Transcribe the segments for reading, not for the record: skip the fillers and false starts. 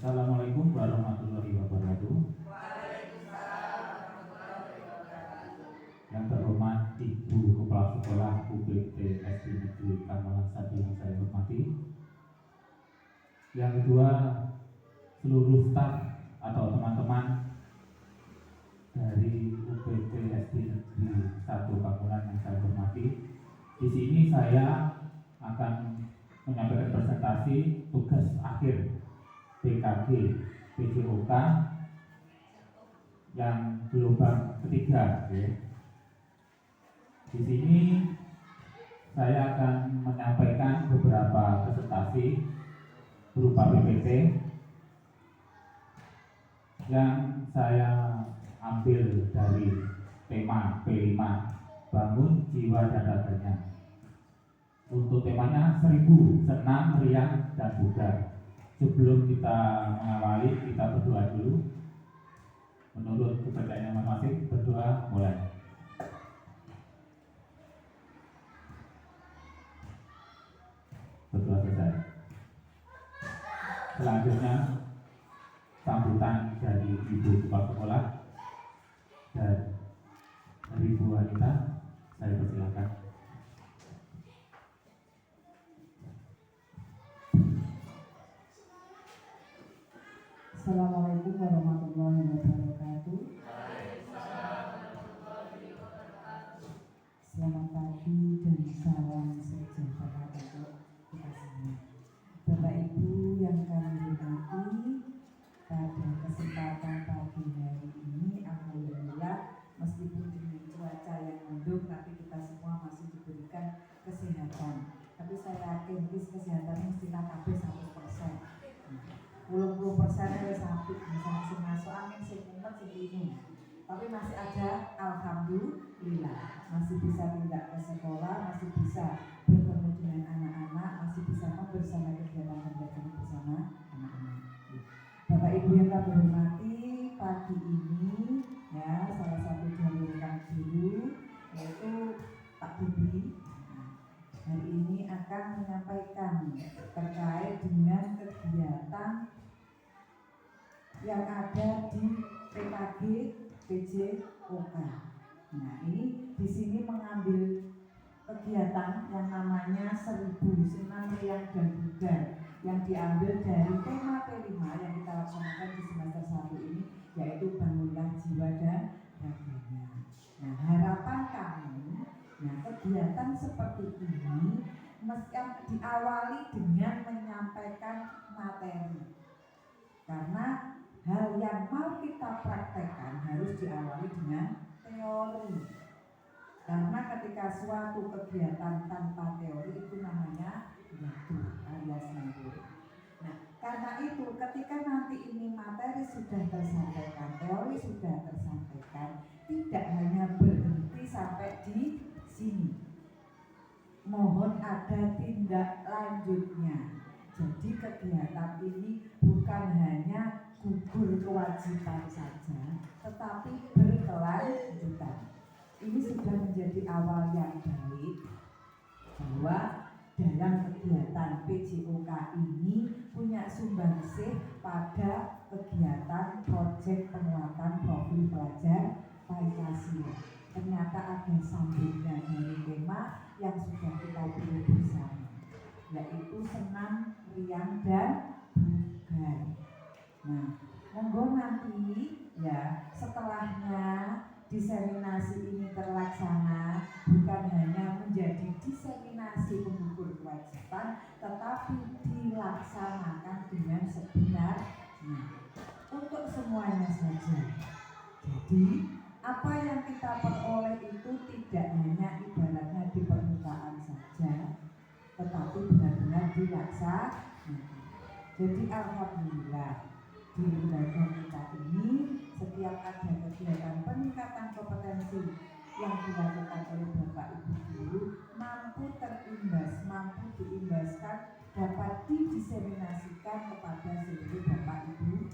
Assalamualaikum warahmatullahi wabarakatuh. Yang terhormat Ibu Kepala Sekolah UPT SD Negeri Kamalan Sadi yang saya hormati. Yang kedua, seluruh staf atau teman-teman dari UPT SD Negeri 1 Kamulan yang saya hormati. Di sini saya akan menyampaikan presentasi tugas akhir PKG PJOK yang gelombang ketiga. Di sini saya akan menyampaikan beberapa presentasi berupa PPT yang saya ambil dari tema P5, bangun jiwa dan raganya. Untuk temanya 1000 senam, riang, dan bugar. Sebelum kita mengawali, kita berdoa dulu. Menurut kepercayaan masing-masing, berdoa mulai. Berdoa selesai. Selanjutnya sambutan dari Ibu Kepala Sekolah dan dari Ibu Wanita, saya persilakan. Assalamualaikum warahmatullahi wabarakatuh. Selamat pagi dan salam sejahtera untuk kita semua. Bapak Ibu yang kami hormati, pada kesempatan pagi hari ini, alhamdulillah, meskipun dengan cuaca yang mendung, tapi kita semua masih diberikan kesehatan. Tapi saya yakin kesehatan mesti KB 100%. 20% wis apik, bisa masuk angin sing mumet sing ini. Tapi masih ada, alhamdulillah, masih bisa pindah ke sekolah, masih bisa bertemu dengan anak-anak, masih bisa bersama kegiatan-kegiatan bersama anak-anak. Bapak Ibu yang kami hormati, pagi ini ya salah satu dari rekan guru yaitu Pak Budi hari ini akan menyampaikan terkait dengan kegiatan yang ada di PKG PJOK. Nah, ini di sini mengambil kegiatan yang namanya 1000 senam, riang, dan bugar yang diambil dari tema P5 yang kita laksanakan di semester 1 ini, yaitu bangunlah jiwa dan raganya. Nah, harapan kami, kegiatan seperti ini mesti diawali dengan menyampaikan materi, karena hal yang mau kita praktekkan harus diawali dengan teori. Karena ketika suatu kegiatan tanpa teori itu namanya batu alias nganggur. Nah, karena itu ketika nanti ini materi sudah tersampaikan, teori sudah tersampaikan, tidak hanya berhenti sampai di sini. Mohon ada tindak lanjutnya. Jadi kegiatan ini bukan hanya gugur kewajiban saja, tetapi berkelanjutan. Ini sudah menjadi awal yang baik bahwa dalam kegiatan PJOK ini punya sumbangsih pada kegiatan proyek penguatan profil pelajar Pancasila. Ternyata ada sambungan dari tema yang sudah kita pilih bersama, yaitu senam, riang, dan bugar. Nah, monggo nanti ya setelahnya diseminasi ini terlaksana bukan hanya menjadi diseminasi pengukur kewajiban, tetapi dilaksanakan dengan sebenarnya untuk semuanya saja. Jadi apa yang kita peroleh itu tidak hanya ibaratnya di permukaan saja, tetapi benar-benar dilaksanakan. Jadi alhamdulillah di lembaga kita ini setiap ada kegiatan peningkatan kompetensi yang dilakukan oleh Bapak Ibu guru mampu diimbaskan, dapat didiseminasikan kepada seluruh Bapak Ibu.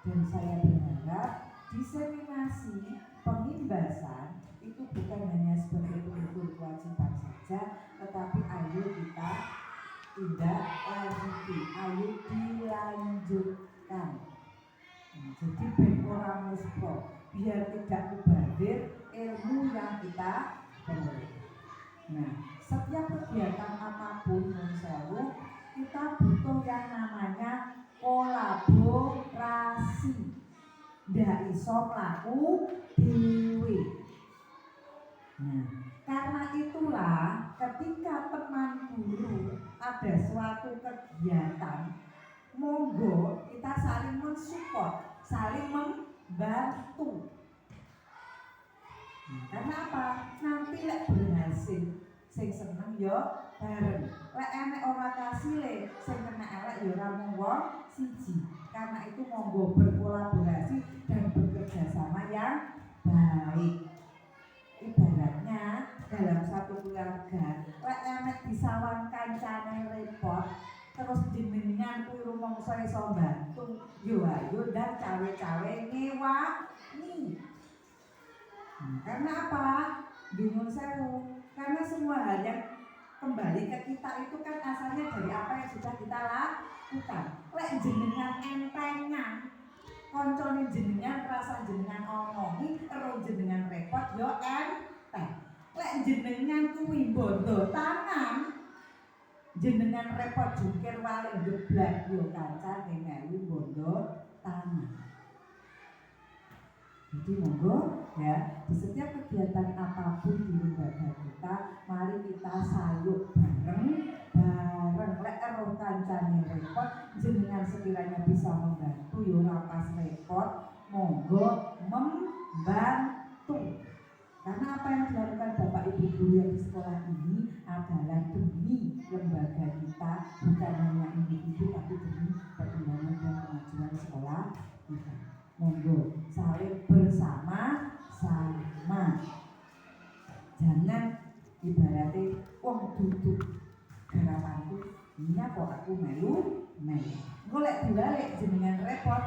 Dan saya berharap diseminasi pengimbasan itu bukan hanya sebagai pengukur kewajiban saja, tetapi ayo kita tidak lanjuti, ayo dilanjutkan. Jadi ben ora muspro, biar tidak mubadir ilmu yang kita peroleh. Nah, setiap kegiatan apapun mensewu, kita butuh yang namanya kolaborasi. Ndak iso mlaku dhewe. Nah, karena itulah ketika teman guru ada suatu kegiatan, monggo kita saling mensupport, saling membantu. Karena apa? Nanti lek berhasil, sing seneng yo bareng. Lek enek ora kasile, sing kena elek yo ora mung siji. Karena itu monggo berkolaborasi dan bekerja sama yang baik. Ibaratnya dalam satu keluarga, lek enek disawan kancane repot, terus jenengan kuwi rumangsa iso bantu, yo ayo dan cawe-cawe ngewani. Karena apa? Bingung sewu. Karena semua hal yang kembali ke kita itu kan asalnya dari apa yang sudah kita lakukan. Lek jenengan entengan, koncone jenengan rasa jenengan omongi, ero jenengan repot yo enteng. Lek jenengan kuwi bondo tangan, jenengan repot jungkir walik geblak yo kancane melu bondo tangan. Jadi monggo ya, di setiap kegiatan apapun di lembaga kita, mari kita sayuk bareng. Lek ero kancane repot, jenengan sekiranya bisa membantu yo ora pas repot, monggo membantu. Karena apa yang dilakukan Bapak Ibu guru yang di sekolah ini adalah demi lembaga kita, bukan hanya individu tapi demi perkembangan dan kemajuan sekolah kita. Monggo saling bersama-sama. Jangan ibaratnya wong duduk garapanku, iya kok aku melu. Golek dibalik jenengan repot.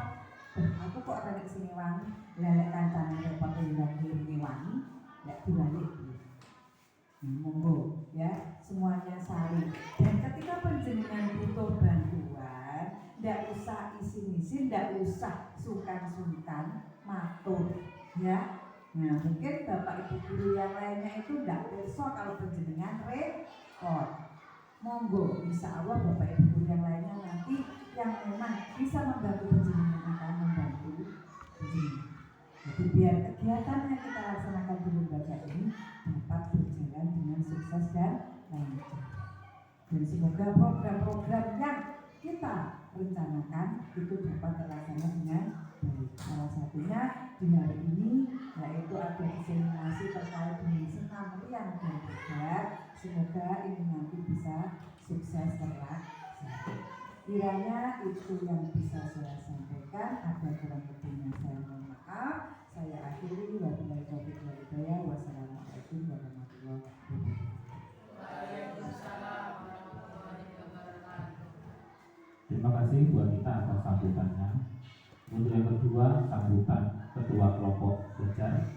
Aku kok ada di sini wangi, lelek kancane repot hilang wangi, lek dibalik. Monggo ya, semuanya saling. Dan ketika penjenengan butuh bantuan, ndak usah isin-isin, ndak usah sungkan-sungkan matur ya. Nah, mungkin Bapak Ibu guru yang lainnya itu ndak pirsa kalau penjenengan repot. Monggo, insya Allah Bapak Ibu guru yang lainnya nanti yang memang bisa membantu penjenengan akan membantu penjenengan. Jadi biar kegiatan yang kita laksanakan di lembaga ini dapat berjalan dengan sukses dan lancar. Dan semoga program-program yang kita rencanakan itu dapat terlaksana dengan baik. Salah satunya di hari ini yaitu ada diseminasi terkait dengan senam riang dan tegar. Semoga ini nanti bisa sukses terlaksana. Kiranya itu yang bisa saya sampaikan. Ada kurang lebihnya saya mohon maaf. Saya akhiri, wabillahi taufiq wal hidayah. Wassalamualaikum warahmatullahi wabarakatuh. Terima kasih Bu Anita atas sambutannya. Untuk yang kedua, sambutan Ketua Kelompok Belajar.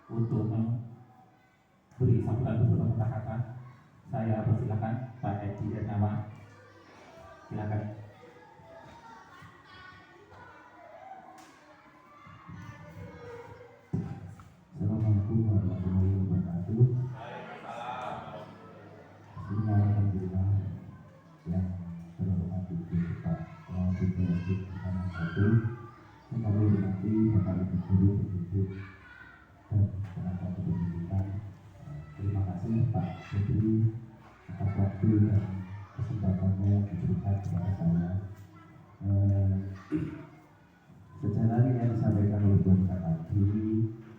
Untuk memberi sambutan bersama kata-kata, saya persilakan Pak Edi Ernawan. Silakan. Assalamualaikum warahmatullahi wabarakatuh. Alhamdulillah yang terhormat Ibu Pak Wali Direktur Utama 1, yang kami hormati Bapak Ibu guru pendidik dan tenaga kependidikan. Terima kasih Pak Menteri atas waktu dan kesempatannya yang diberikan kepada saya. Sejalan yang disampaikan oleh Bu Anita tadi,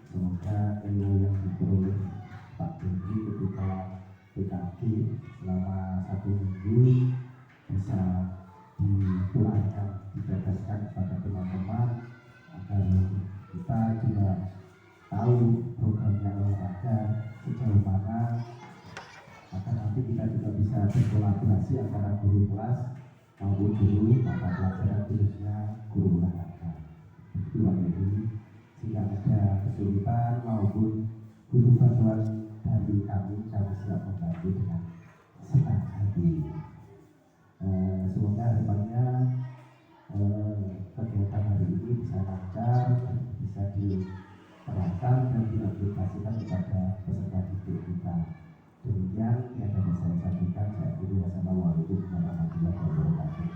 semoga ilmu yang diperoleh Pak Menteri ketika PKG selama 1 minggu bisa ditularkan, digagaskan kepada teman-teman agar kita juga tahu programnya olahraga sejauh mana, maka nanti kita juga bisa berkolaborasi antara guru kelas maupun guru mata pelajaran, khususnya guru olahraga. Itu ini jika ada kesulitan maupun guru bantuan dari kami siap membantu dengan senang hati. Semoga harapannya kegiatan hari ini bisa lancar, bisa diterapkan dan diaplikasikan kepada peserta didik kita. Demikian yang dapat saya sampaikan. Saya akhiri. Wassalamualaikum warahmatullahi wabarakatuh.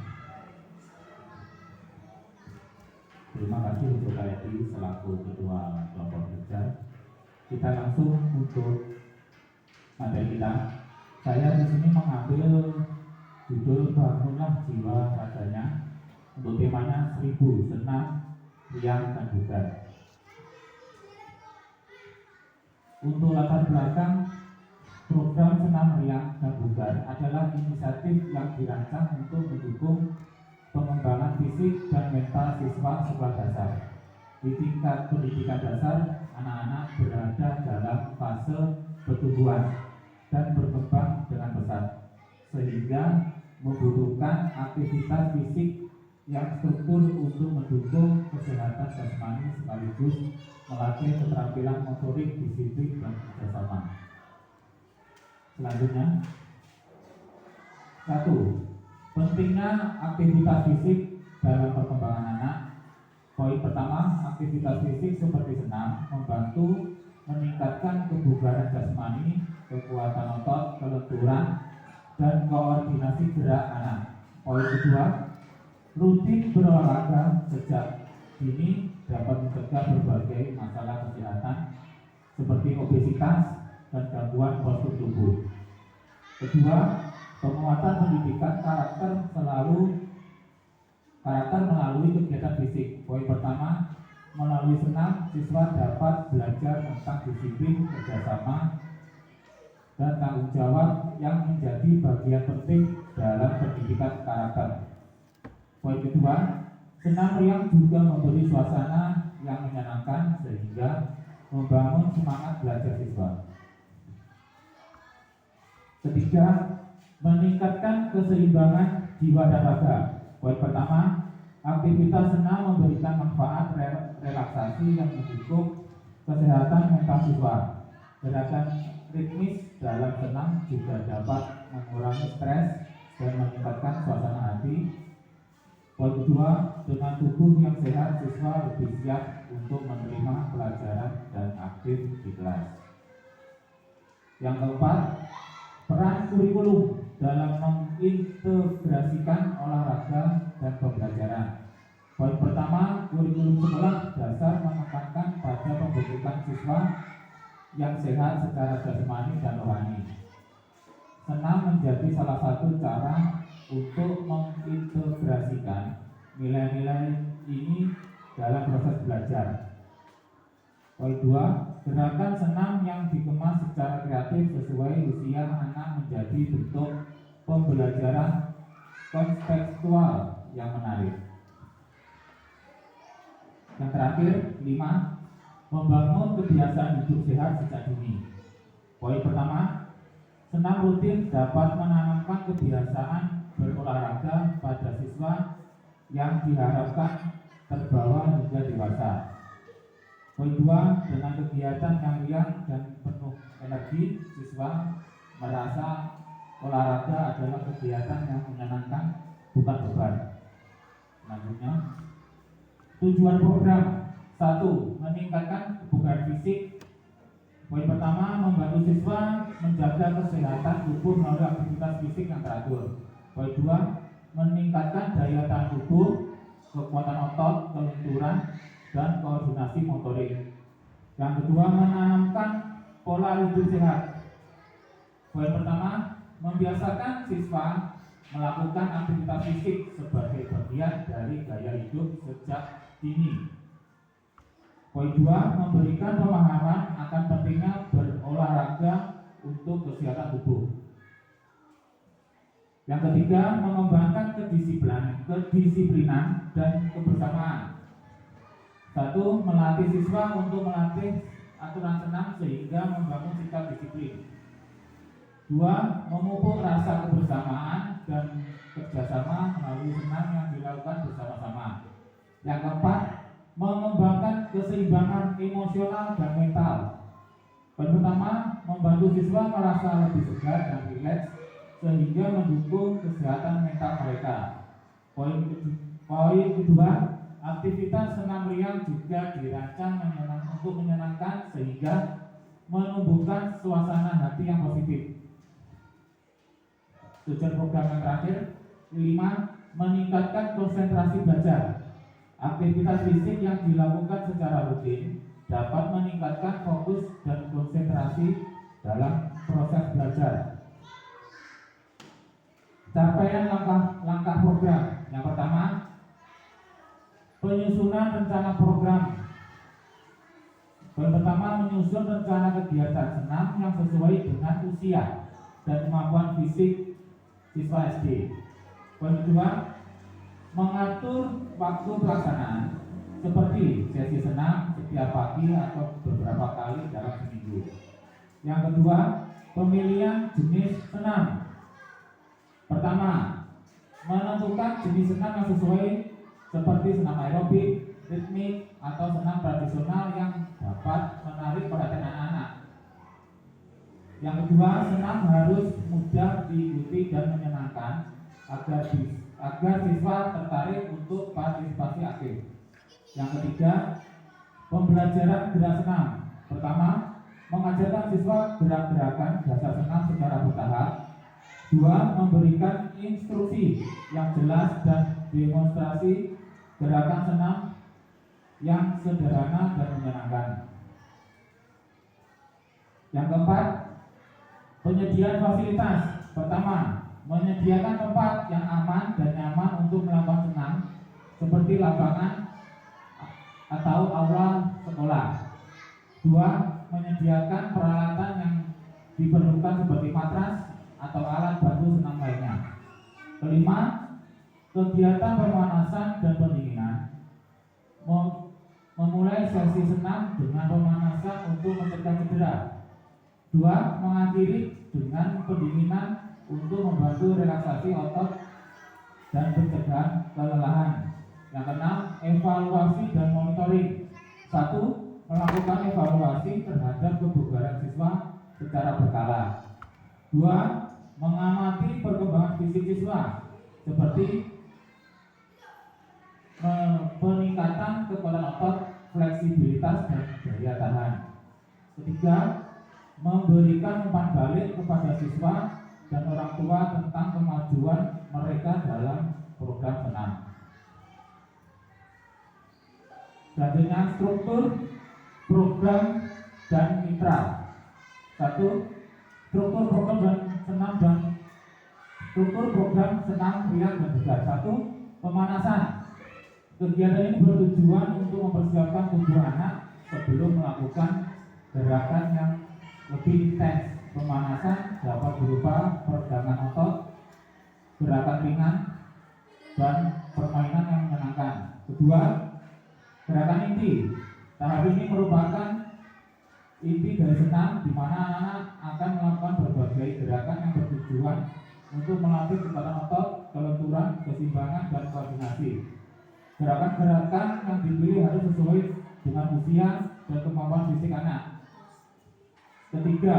Terima kasih untuk Kak Edi selaku Ketua Kelompok Kerja. Kita langsung untuk materi kita. Saya di sini mengambil judul Bangunlah Jiwa Raganya. Untuk temanya 1000 senam, riang, dan bugar. Untuk latar belakang program senam, riang, dan bugar adalah inisiatif yang dirancang untuk mendukung pengembangan fisik dan mental siswa sekolah dasar. Di tingkat pendidikan dasar, anak-anak berada dalam fase pertumbuhan dan berkembang dengan pesat, sehingga membutuhkan aktivitas fisik yang struktur untuk mendukung kesehatan jasmani sekaligus melatih keterampilan motorik, disiplin, dan kerjasama. Selanjutnya, 1. Pentingnya aktivitas fisik dalam perkembangan anak. Poin pertama, aktivitas fisik seperti senam membantu meningkatkan kebugaran jasmani, kekuatan otot, kelenturan, dan koordinasi gerak anak. Poin kedua, rutin berolahraga sejak dini dapat mencegah berbagai masalah kesehatan seperti obesitas dan gangguan postur tubuh. Kedua, penguatan pendidikan karakter melalui kegiatan fisik. Poin pertama, melalui senam siswa dapat belajar tentang disiplin, kerjasama, dan tanggung jawab yang menjadi bagian penting dalam pendidikan karakter. Poin kedua, senam riang juga memberi suasana yang menyenangkan sehingga membangun semangat belajar siswa. Ketiga, meningkatkan keseimbangan jiwa dan raga. Poin pertama, aktivitas senam memberikan manfaat relaksasi yang mendukung kesehatan mental siswa. Gerakan ritmis dalam senam juga dapat mengurangi stres dan meningkatkan suasana hati. Poin kedua, dengan tubuh yang sehat, siswa lebih siap untuk menerima pelajaran dan aktif di kelas. Yang keempat, peran kurikulum dalam mengintegrasikan olahraga dan pembelajaran. Poin pertama, kurikulum sekolah dasar menekankan pada pembentukan siswa yang sehat secara jasmani dan rohani. Senam menjadi salah satu cara untuk mengintegrasikan nilai-nilai ini dalam proses belajar. Poin 2, gerakan senam yang dikemas secara kreatif sesuai usia anak menjadi bentuk pembelajaran kontekstual yang menarik. Yang terakhir, 5, membangun kebiasaan hidup sehat sejak dini. Poin pertama, senam rutin dapat menanamkan kebiasaan berolahraga pada siswa yang diharapkan terbawa hingga dewasa. Poin 2, dengan kegiatan yang riang dan penuh energi, siswa merasa olahraga adalah kegiatan yang menyenangkan, bukan beban. Selanjutnya, tujuan program. 1. Meningkatkan kebugaran fisik. Poin pertama, membantu siswa menjaga kesehatan tubuh melalui aktivitas fisik yang teratur. Poin 2, meningkatkan daya tahan tubuh, kekuatan otot, kelenturan, dan koordinasi motorik. Yang kedua, menanamkan pola hidup sehat. Poin pertama, membiasakan siswa melakukan aktivitas fisik sebagai bagian dari gaya hidup sejak dini. Poin 2, memberikan pemahaman akan pentingnya berolahraga untuk kesehatan tubuh. Yang ketiga, mengembangkan kedisiplinan dan kebersamaan. 1. Melatih siswa untuk melatih aturan senam sehingga membangun sikap disiplin. 2. Memupuk rasa kebersamaan dan kerjasama melalui senam yang dilakukan bersama-sama. Yang keempat, mengembangkan keseimbangan emosional dan mental. Pertama, membantu siswa merasa lebih segar dan rileks sehingga mendukung kesehatan mental mereka. Poin kedua, aktivitas senam ringan juga dirancang untuk menyenangkan sehingga menumbuhkan suasana hati yang positif. Tujuan program yang terakhir, 5. Meningkatkan konsentrasi belajar. Aktivitas fisik yang dilakukan secara rutin dapat meningkatkan fokus dan konsentrasi dalam proses belajar. Capaian langkah program. Yang pertama, penyusunan rencana program. Yang pertama, menyusun rencana kegiatan senam yang sesuai dengan usia dan kemampuan fisik siswa SD. Poin kedua, mengatur waktu pelaksanaan seperti sesi senam setiap pagi atau beberapa kali dalam seminggu. Yang kedua, pemilihan jenis senam. Pertama, menentukan jenis senam yang sesuai seperti senam aerobik, ritmik, atau senam tradisional yang dapat menarik perhatian anak-anak. Yang kedua, senam harus mudah diikuti dan menyenangkan agar siswa tertarik untuk partisipasi aktif. Yang ketiga, pembelajaran gerak senam. Pertama, mengajarkan siswa gerak-gerakan dasar senam secara bertahap. 2. Memberikan instruksi yang jelas dan demonstrasi gerakan senam yang sederhana dan menyenangkan. Yang keempat, penyediaan fasilitas. Pertama, menyediakan tempat yang aman dan nyaman untuk melakukan senam seperti lapangan atau aula sekolah. 2. Menyediakan peralatan yang diperlukan seperti matras atau alat bantu senam lainnya. Kelima, kegiatan pemanasan dan pendinginan. Memulai sesi senam dengan pemanasan untuk mencegah cedera. 2. Mengakhiri dengan pendinginan untuk membantu relaksasi otot dan pencegahan kelelahan. Yang keenam, evaluasi dan monitoring. 1. Melakukan evaluasi terhadap kebugaran siswa secara berkala. 2. Mengamati perkembangan fisik siswa seperti peningkatan kekuatan otot, fleksibilitas, dan daya tahan. Ketiga, memberikan umpan balik kepada siswa dan orang tua tentang kemajuan mereka dalam program senam. Selanjutnya, struktur program dan mitra. 1. Struktur program senam ringan dan tegas. 1. Pemanasan. Kegiatan ini bertujuan untuk mempersiapkan tubuh anak sebelum melakukan gerakan yang lebih intens. Pemanasan dapat berupa peregangan otot, gerakan ringan, dan permainan yang menyenangkan. Kedua, gerakan inti. Tahap ini merupakan inti dari senam, di mana anak-anak akan melakukan berbagai gerakan yang bertujuan untuk melatih kekuatan otot, kelenturan, keseimbangan, dan koordinasi. Gerakan-gerakan yang dipilih harus sesuai dengan usia dan kemampuan fisik anak. Ketiga,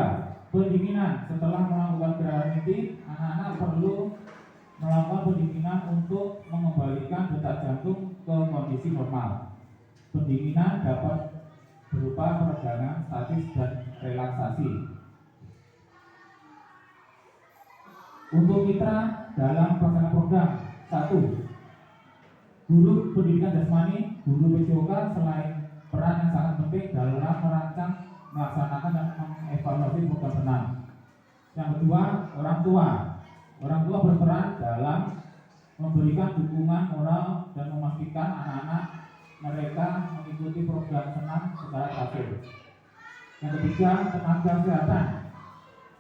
pendinginan. Setelah melakukan gerakan inti, anak-anak perlu melakukan pendinginan untuk mengembalikan detak jantung ke kondisi normal. Pendinginan dapat berupa peregangan statis dan relaksasi. Untuk mitra dalam pelaksanaan program. 1. Guru pendidikan jasmani, guru PJOK selain peran yang sangat penting dalam merancang, melaksanakan, dan mengevaluasi program senam. Yang kedua, orang tua. Orang tua berperan dalam memberikan dukungan moral dan memastikan anak-anak mereka mengikuti program senam secara teratur. Yang ketiga, tenaga kesehatan.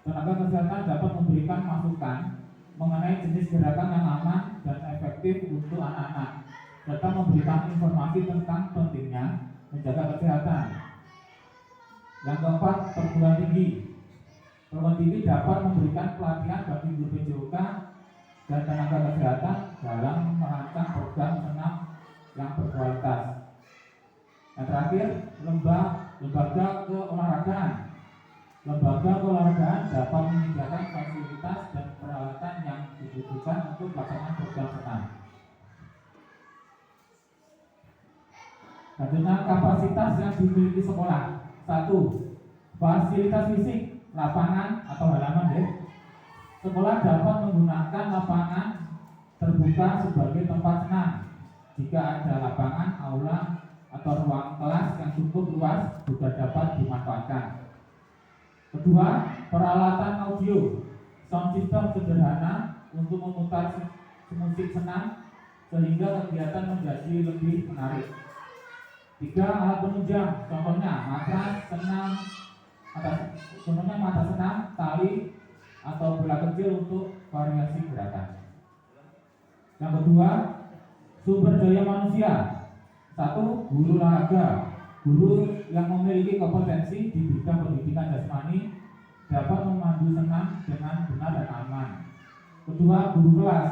Tenaga kesehatan dapat memberikan masukan mengenai jenis gerakan yang aman dan efektif untuk anak-anak, serta memberikan informasi tentang pentingnya menjaga kesehatan. Yang keempat, perguruan tinggi. Perguruan tinggi dapat memberikan pelatihan bagi guru PJOK dan tenaga kesehatan dalam merancang program senam yang berkualitas. Yang terakhir, lembaga keolahragaan. Lembaga keolahragaan dapat menyediakan fasilitas dan peralatan peralatan yang dibutuhkan untuk pelaksanaan program senam. Selanjutnya, kapasitas yang dimiliki sekolah. 1. Fasilitas fisik, lapangan atau halaman ya. Sekolah dapat menggunakan lapangan terbuka sebagai tempat senam. Jika ada lapangan, aula, atau ruang kelas yang cukup luas juga dapat dimanfaatkan. Kedua, peralatan audio, sound system sederhana untuk memutar musik senam sehingga kegiatan menjadi lebih menarik. 3. Alat penunjang, contohnya matras senam, tali, atau bola kecil untuk variasi gerakan. Yang kedua, sumber daya manusia. 1. Guru olahraga. Guru yang memiliki kompetensi di bidang pendidikan jasmani dapat memandu senam dengan benar dan aman. Kedua, guru kelas.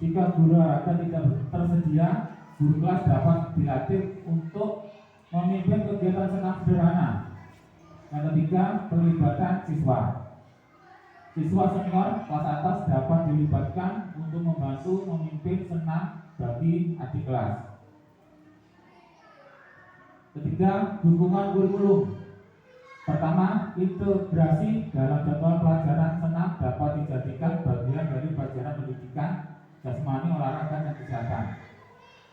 Jika guru olahraga tidak tersedia, guru kelas dapat dilatih untuk memimpin kegiatan senam sederhana. Yang ketiga, pelibatan siswa. Siswa senior kelas atas dapat dilibatkan untuk membantu memimpin senam bagi adik kelas. Ketiga, dukungan kurikulum. Pertama, integrasi dalam jadwal pelajaran senam dapat dijadikan bagian dari pelajaran pendidikan jasmani, olahraga, dan kesehatan.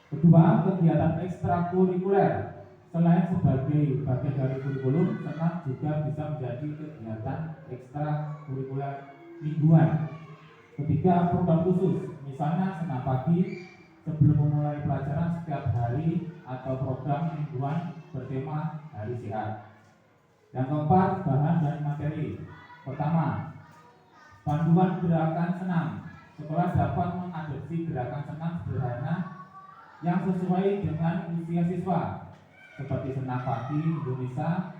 Kedua, kegiatan ekstrakurikuler. Selain sebagai bagian dari kurikulum, senam juga bisa menjadi kegiatan ekstrakurikuler mingguan. Ketiga, program khusus, misalnya senam pagi sebelum memulai pelajaran setiap hari, atau program mingguan bertema hari sehat. Yang keempat, bahan dan materi. Pertama, panduan gerakan senam. Sekolah dapat mengadopsi gerakan senam sederhana yang sesuai dengan usia siswa, seperti senam pagi Indonesia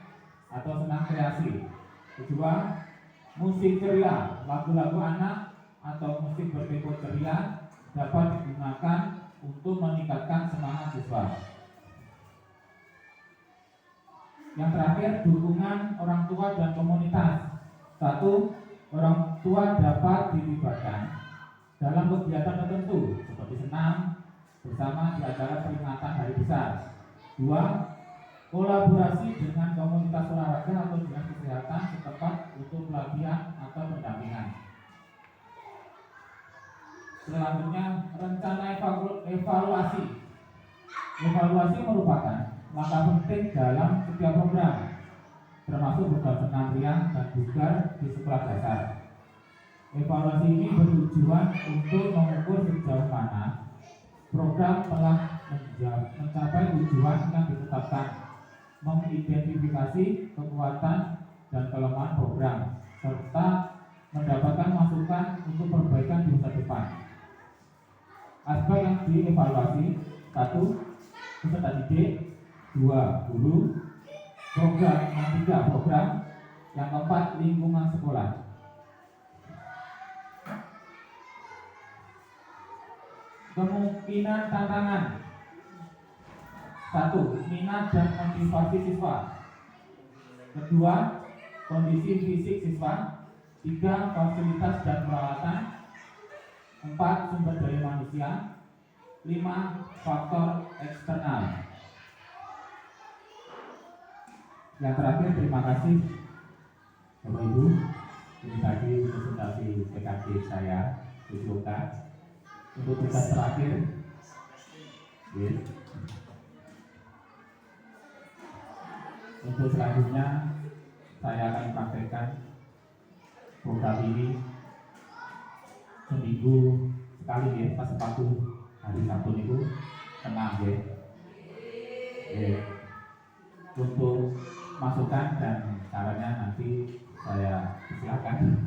atau senam kreasi. Kedua, musik ceria, lagu-lagu anak atau musik bertempo ceria dapat digunakan untuk meningkatkan semangat siswa. Yang terakhir, dukungan orang tua dan komunitas. 1. Orang tua dapat dilibatkan dalam kegiatan tertentu seperti senam bersama di acara peringatan hari besar. 2. Kolaborasi dengan komunitas olahraga atau dinas kesehatan setempat untuk pelatihan atau pendampingan. Selanjutnya, rencana evaluasi. Evaluasi merupakan langkah penting dalam setiap program, termasuk program senam riang dan bugar di sekolah dasar. Evaluasi ini bertujuan untuk mengukur sejauh mana program telah mencapai tujuan yang ditetapkan, mengidentifikasi kekuatan dan kelemahan program, serta mendapatkan masukan untuk perbaikan di masa depan. Aspek yang dievaluasi: 1. Peserta didik. 2. Guru. Program. 3. Program. Yang keempat, lingkungan sekolah. Kemungkinan tantangan. 1. Minat dan motivasi siswa. Kedua, kondisi fisik siswa. 3. Fasilitas dan peralatan. 4. Sumber daya manusia. 5. Faktor eksternal. Yang terakhir, terima kasih Bapak Ibu. Ini tadi presentasi PKG saya Wisloka. Untuk tugas terakhir, untuk selanjutnya saya akan praktekkan program ini seminggu sekali ya, pas sepatu hari Sabtu itu tenang ya. Untuk masukan dan caranya nanti saya silakan.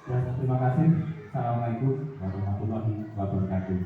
Dan terima kasih. Assalamualaikum warahmatullahi wabarakatuh.